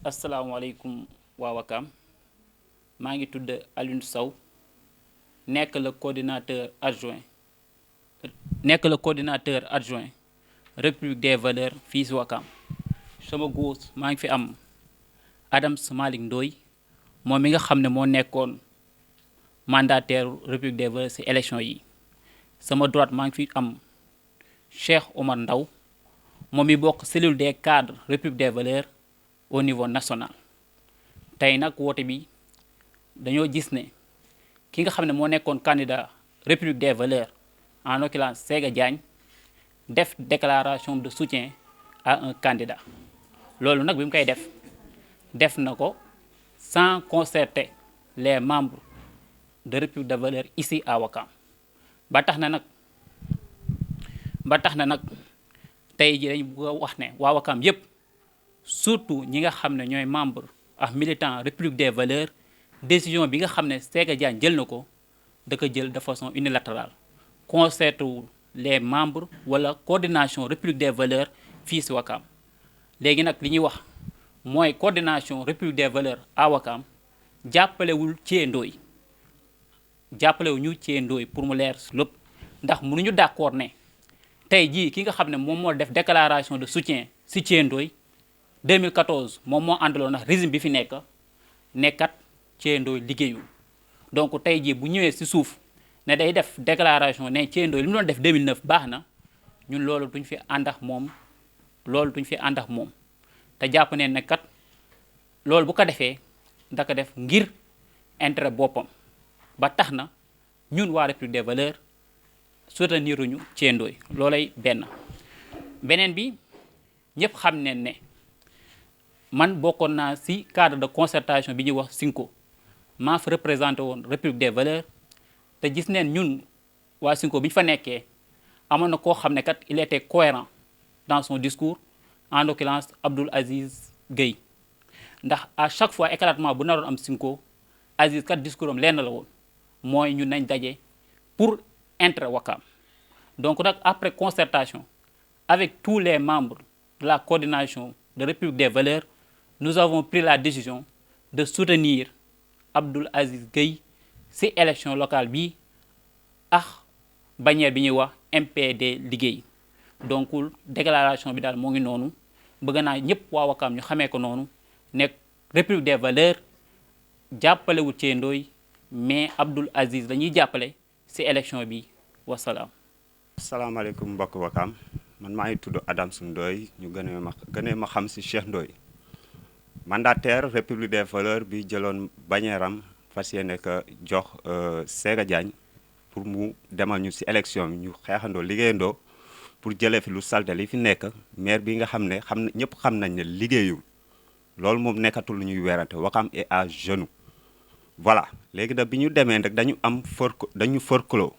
asalaamaaleykum waa Wakaam maa ngi tudd Alioune Sow nekk le coordinateur adjoint République des valeurs fii si Wakaam sama góos maa ngi fi am Adams Malick Ndoye moom mi nga xam ne moo nekkoon mandataire République des valeurs si élection yi sama droite maa ngi fi am Cheikh Omar Ndaw moom mi bokk cellule des cadres République des valeurs au niveau national tey nag woote bi dañoo gis ne ki nga xam ne moo nekkoon candidat République des valeurs en l'occurrence Séga Diagne def déclaration de soutien à un candidat loolu nag bi mu koy def na ko sans concerter les membres de République des valeurs ici à Ouakam ba tax na nag tey ji dañu bëgg a wax ne waa Ouakam yépp surtout ñi nga xam ne ñooy membre ak militant République des valeurs décision bi nga xam ne Séga Diagne jël na ko da ko jël de façon unilatérale concerté wu les membres wala coordination République des valeurs fii si Wakaam léegi nag li ñuy wax mooy coordination République des valeurs à Wakaam jàppalewul Thié Ndoye pour mu leer lépp ndax mënuñu d'accord ne tey jii ki nga xam ne moom moo def déclaration de soutien si Thié Ndoye 2014 moom moo àndaloon ndax régime bi fi nekkat Thié Ndoye liggéeyul donc tey jii bu ñëwee si suuf ne day def déclaration ne Thié Ndoye li mu doon def 2009 baax na ñun loolu duñ fi ànd ak moom te jàpp ne kat loolu bu ko defee da ko def ngir intérêt boppam ba tax na ñun waa République des valeurs souteniruñu Thié Ndoye loolay beneen bi ñëpp xam ne man bokkoon naa ci cadre de concertation bi ñuy wax Cinco maa fa représenté woon République des valeurs te gis neen ñun waa Cinco bi ñu fa nekkee amoon na koo xam ne kat il était cohérent dans son discours en l'occurrence Abdoul Aziz Gueye ndax à chaque fois éclatement bu naroon am Cinco Aziz kat discours am lenn la woon mooy ñun nañ daje pour intérêt Wakaam donc nag après concertation avec tous les membres de la coordination de République des valeurs nous avons pris la décision de soutenir Abdoul Aziz Gueye ci élection locale bi ak bannière bi ñuy wax MPD liggéey donc déclaration bi daal moo ngi noonu bëgg naa ñëpp waa Wakaam ñu xamee ko noonu nekk République des valeurs jàppalewul Thié Ndoye mais Abdoul Aziz la ñuy jàppale ci élection bi wasalaam. asalaamaaleykum mbokk Wakaam man maa ngi tudd Adams Ndoye ñu gënee ma xam ci Cheikh Ndoye mandataire République des valeurs bi jëloon bannière am fas yéene ko jox Séga Diagne pour mu demal ñu ci élection bi ñu xeexandoo liggéeyandoo pour jëlee fi lu salte li fi nekk maire bi nga xam ne ñëpp xam nañ ne liggéeyul loolu moom nekkatul lu ñuy weerante Wakaam est à genoux voilà léegi nag bi ñu demee nag dañu forclos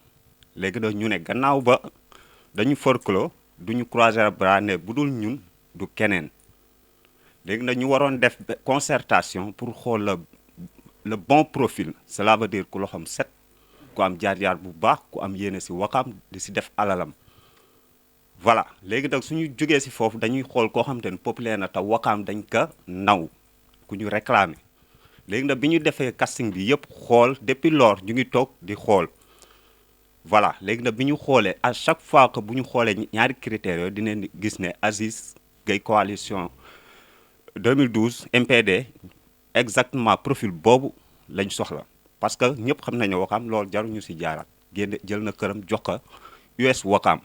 léegi nag ñu ne gannaaw ba dañu forclos duñu croiser bras ne bu dul ñun du keneen léegi nag ñu waroon def concertation pour xool le bon profil cela veut dire ku loxoom set ku am jaar-jaar bu baax ku am yéene ci Wakaam di ci def alalam voilà léegi nag suñu jógee ci foofu dañuy xool koo xam te ne populaire na te Wakaam dañ ko naw ku ñu réclamer léegi nag bi ñu defee casting bi yëpp xool depuis lors ñu ngi toog di xool voilà léegi nag bi ñu xoolee à chaque fois que bu ñu xoolee ñaari critères yooyu dinañ gis ne Aziz Gueye coalition 2012 MPD exactement profil boobu lañ soxla parce que ñëpp xam nañu Wakaam loolu jaruñu ci jaaraat génne jël na këram jox ko US Wakaam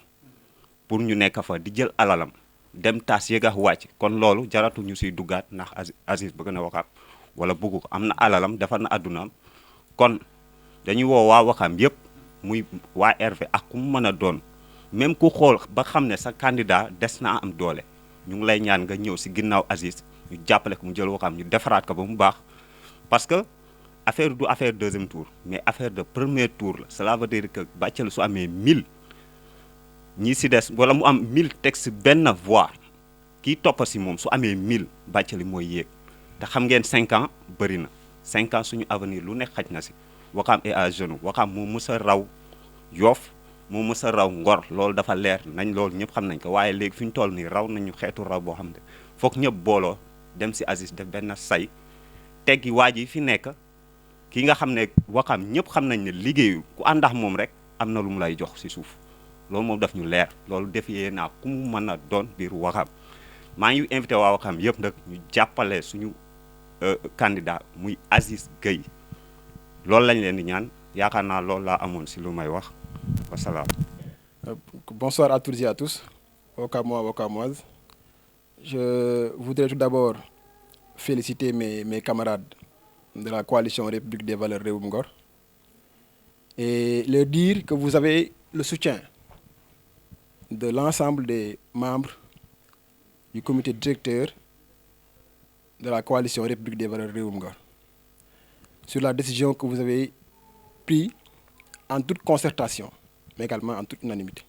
pour ñu nekk fa di jël alalam dem taas yéegax wàcc kon loolu jaratuñu ciy duggaat ndax Aziz bëgg na Wakaam wala bëggu ko am na alalam defar na àddunaam kon dañuy woo waa Wakaam yëpp muy waa RV ak ku mu mën a doon même ku xool ba xam ne sa candidat des na am doole ñu ngi lay ñaan nga ñëw ci ginnaaw Aziz ñu jàppale ko mu jël Wakaam ñu defaraat ko ba mu baax parce que affaire du affaire deuxième tour mais affaire de premier tour la cela veut dire que Bathily su amee 1000 ñii ci des wala mu am 1000 teg ci benn voix kii topp ci moom su amee 1000 Bathily mooy yéeg te xam ngeen 5 ans bëri na 5 ans suñu avenir lu nekk xaj na ci Wakaam est à genoux Wakaam moo mës a raw Yoff moo mës a raw Ngor loolu dafa leer nañ loolu ñëpp xam nañ ko waaye léegi fi ñu toll nii raw nañu xeetu raw boo xam ne foog ñëpp booloo dem si Aziz def benn say teggi waa ji fi nekk ki nga xam ne Wakaam ñëpp xam nañ ne liggéeyu ku àndax moom rek am na lu mu lay jox si suuf loolu moom daf ñu leer loolu defee naa ku mu mën a doon biir Wakaam maa ngi invité waa Wakaam yëpp nag ñu jàppale suñu candidat muy Aziz Gueye loolu lañ leen di ñaan yaakaar naa loolu laa amoon si lu may wax wasalaam. Bonsoir à toutes et à tous, Wakamois, Wakamoises. Je voudrais tout d'abord féliciter mes camarades de la coalition République des Valeurs Réewum Ngor et leur dire que vous avez le soutien de l'ensemble des membres du comité directeur de la coalition République des Valeurs Réewum Ngor sur la décision que vous avez prise en toute concertation, mais également en toute unanimité.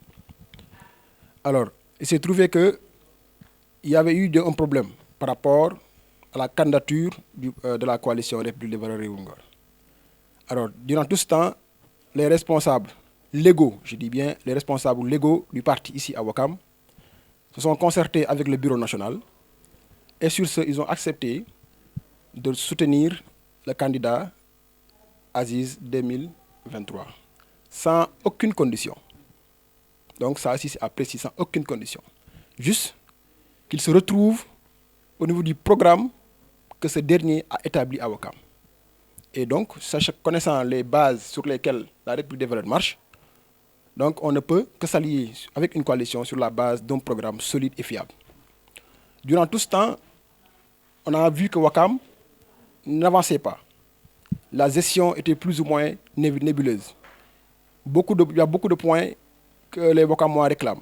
Alors, il s'est trouvé qu'il y avait eu un problème par rapport à la candidature de la coalition République des Valeurs Réewum Ngor. Alors, durant tout ce temps, les responsables légaux, je dis bien les responsables légaux du parti ici à Ouakam, se sont concertés avec le bureau national et sur ce, ils ont accepté de soutenir le candidat Aziz 2023 sans aucune condition. Donc ça aussi c'est apprécié sans aucune condition. Juste qu'il se retrouve au niveau du programme que ce dernier a établi à Ouakam. Et donc, connaissant les bases sur lesquelles la République des Valeurs marche, donc on ne peut que s'allier avec une coalition sur la base d'un programme solide et fiable. Durant tout ce temps, on a vu que Ouakam n'avançait pas. La gestion était plus ou moins nébuleuse. Il y a beaucoup de points que les Ouakamois réclament.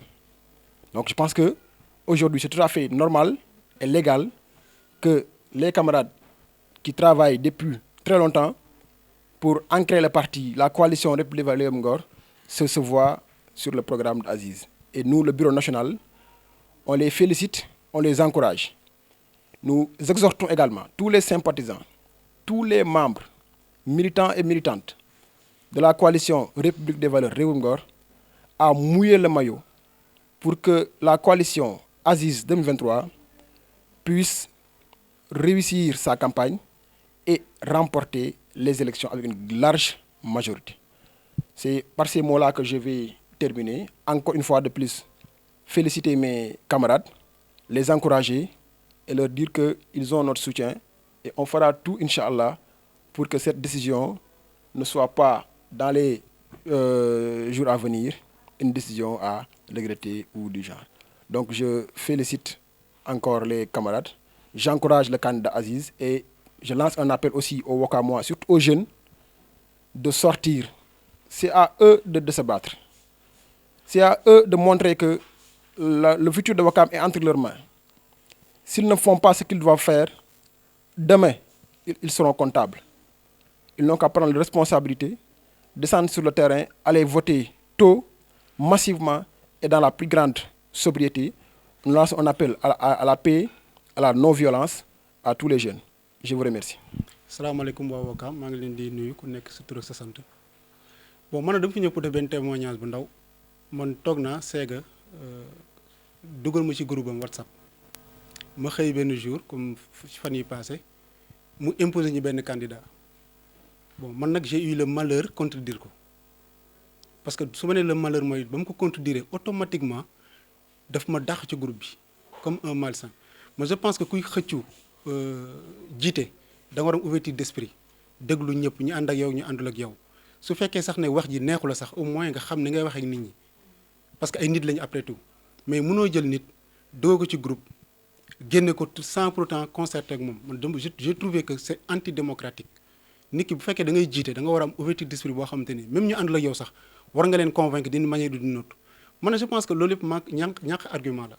Donc je pense qu'aujourd'hui, c'est tout à fait normal et légal que les camarades qui travaillent depuis très longtemps pour ancrer le parti, la coalition République des Valeurs Ngor, se voient sur le programme d'Aziz. Et nous, le bureau national, on les félicite, on les encourage. Nous exhortons également tous les sympathisants, tous les membres, militants et militantes de la coalition République des Valeurs Réewum Ngor à mouiller le maillot pour que la coalition Aziz 2023 puisse réussir sa campagne et remporter les élections avec une large majorité. C'est par ces mots-là que je vais terminer. Encore une fois de plus, féliciter mes camarades, les encourager et leur dire qu'ils ont notre soutien et on fera tout, Inch'Allah, pour que cette décision ne soit pas dans les jours à venir une décision à regretter ou du genre. Donc je félicite encore les camarades, j'encourage le candidat Aziz et je lance un appel aussi aux Wakamois, surtout aux jeunes, de sortir. C'est à eux de se battre. C'est à eux de montrer que le futur de Wakam est entre leurs mains. S'ils ne font pas ce qu'ils doivent faire, demain, ils seront comptables. Ils n'ont qu'à prendre les responsabilités, descendre sur le terrain, aller voter tôt, massivement et dans la plus grande sobriété. Nous lançons un appel à la paix, à la non-violence, à tous les jeunes. Je vous remercie. salaamaaleykum waa Wakaam maa ngi leen di nuyu ku nekk sa tur ak sa sant bon man dama fi ñëw pour def benn témoignage bu ndaw man toog naa Séga dugal ma ci groupe am WhatsApp ma xëy benn jour comme fan yi passé mu imposé ñu benn candidat bon man nag j'ai eu le malheur contredire ko parce que su ma nee le malheur mooy ba mu ko contredire automatiquement daf ma dàq ci groupe bi comme un malsain mais je pense que kuy xëccu jiite da nga war am ouverture d'esprit déglu ñëpp ñu ànd ak yow ñu àndul ak yow su fekkee sax ne wax ji neexu la sax au moins nga xam ne ngay wax ak nit ñi parce que ay nit lañu après tout mais mënoo jël nit doo ko ci groupe génne ko sans pour autant concerter ak moom man j'ai trouvé que c'est antidémocratique nit ki bu fekkee da ngay jiite da nga war a am ouverture d'esprit boo xamante ni même ñu àndul ak yow sax war nga leen convaincre d'une manière ou d'une autre man je pense que loolu yëpp ñàkk argument la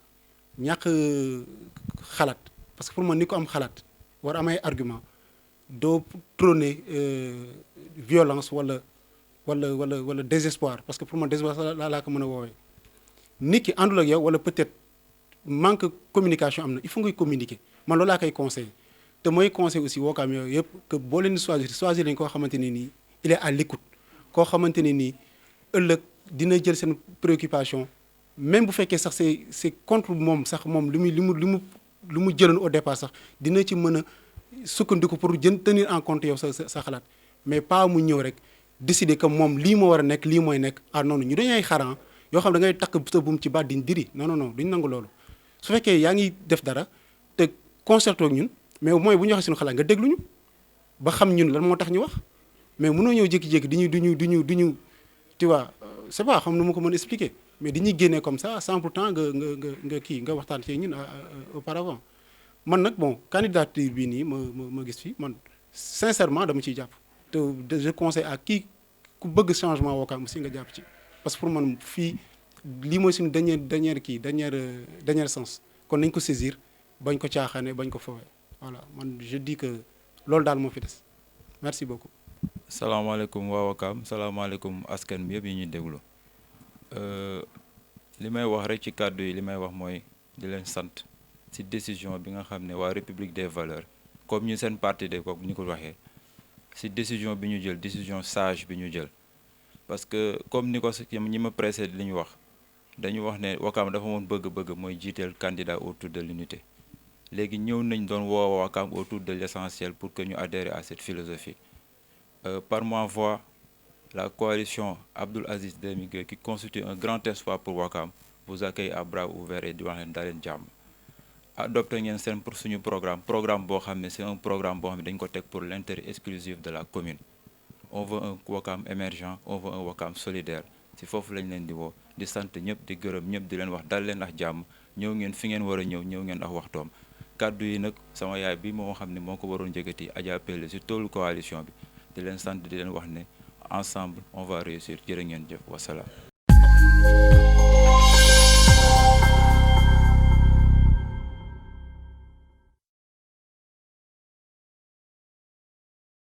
ñàkk xalaat parce que pour man ni ko am xalaat war am ay argument doo trôner violence wala désespoir parce que pour man désespoir laa ko mën a woowee nit ki àndul ak yow wala peut-être manque communication am na il faut ngay communiquer man loolu laa koy conseiller te mooy conseil aussi Wakaam yooyu yëpp que boo leen choisir lañ koo xamante ne nii il est à l'écoute koo xamante ne nii ëllëg dina jël seen préoccupation même bu fekkee sax c'est contre moom sax moom li mu lu mu jëloon au départ sax dina ci mën a sukkandiku pour tenir en compte yow sa xalaat mais pas mu ñëw rek décider que moom lii moo war a nekk lii mooy nekk ah noonu ñu dañuy xaran yoo xam da ngay takk sa buum ci baat diñ diri non non non duñ nangu loolu su fekkee yaa ngi def dara te concerté ak ñun mais mooy bu ñu waxee suñu xalaat nga déglu ñu ba xam ñun lan moo tax ñu wax mais mënoo ñëw jékki-jékki du ñu tu vois c'est pas xam nu ma ko mën expliquer mais dañuy génnee comme ça sans pourtant nga waxtaan ci ñun auparavant man nag bon candidature bii nii ma gis fi man sincèrement dama ciy jàpp te je conseille à kii ku bëgg changement Ouakam aussi nga jàpp ci parce que pour man fii lii mooy suñu dernière sens kon nañ ko saisir bañ ko caaxaane bañ ko fowee voilà man je dis que loolu daal moo fi des merci beaucoup. salaamaaleykum waa Ouakam salaamaaleykum askan bi yëpp yi ñuy déglu li may wax rek ci kàddu yi li may wax mooy di leen sant ci décision bi nga xam ne waa République des valeurs comme ñu seen parti de ko ñu ko waxee ci décision bi ñu jël décision sage bi ñu jël parce que comme ni ko ñi ma précédé li ñu wax dañu wax ne Ouakam dafa moon bëgg-bëgg mooy jiiteel candidat autour de l'unité léegi ñëw nañ doon woo Ouakam autour de l'essentiel pour que ñu adhérer à cette philosophie par ma voix la coalition Abdoul Aziz Demi Gueye qui constitue un grand espoir pour Ouakam vous accueille à bras ouverts et di wax leen daleen jàmm adopté ngeen seen pour suñu programme boo xam ne c'est un programme boo xam ne dañ ko teg pour l'intérêt exclusif de la commune on veut un Ouakam émergent on veut un Ouakam solidaire si foofu lañ leen di woo di sant ñëpp di gërëm ñëpp di leen wax dal leen ak jàmm ñëw ngeen fi ngeen war a ñëw ngeen ak waxtoom kàddu yi nag sama yaay bi moo xam ne moo ko waroon jëkkati Adja Pelle si toolu coalition bi di leen sant di leen wax ne ensemble on va réussir jërë ngeen jëf wasalaam